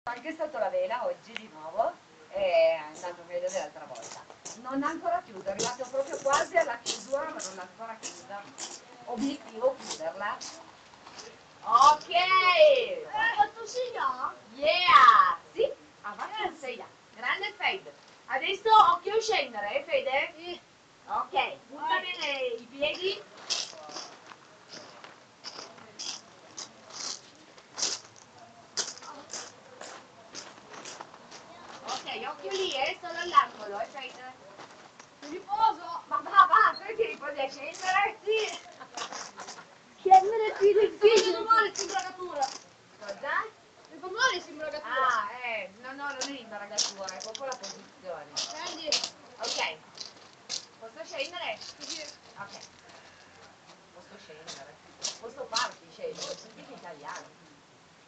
Anche sotto la vela oggi di nuovo, è andato meglio dell'altra volta. Non ha ancora chiuso, è arrivato proprio quasi alla chiusura, ma non l'ha ancora chiusa. Obiettivo chiuderla. Ok! Hai fatto 6A? Yeah! Sì, avanti un 6A. Grande Fede. Adesso occhio a scendere, Fede? Sì. Ok, butta bene i piedi. Ok, occhio lì, solo all'angolo, Fede. Mi riposo. Ma va, tu ti riposi a scendere? Sì. Scendere più difficile. Sto male l'imbragatura. Cosa? Mi fa male l'imbragatura. Ah, no, non è l'imbaragatura, è proprio la posizione. Scendi. Ok, posso scendere? Sì. Ok, posso scendere. Posso farti scendere, sentite italiano.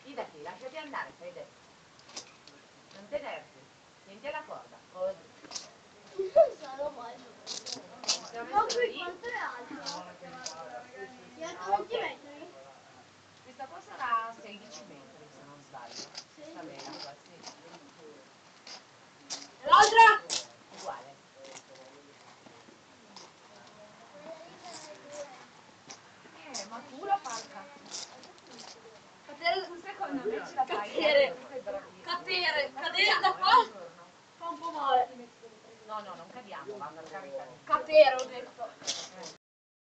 Fidati, lasciati andare, Fede. Non tenerti, tienti la corda, così. Non sono male. Siamo Ma messi qui lì. quanto è alto? È alto 20 metri? Questa qua sarà 16 metri, se non sbaglio. Questa vela qua, sì. E l'altra? Uguale. Ma tu la parca. Tu secondo me ce la fai. Cadere. Tu sei bravissimo. Cadere da qua fa un po' male. No, non cadiamo, va per carità. Cadere, ho detto.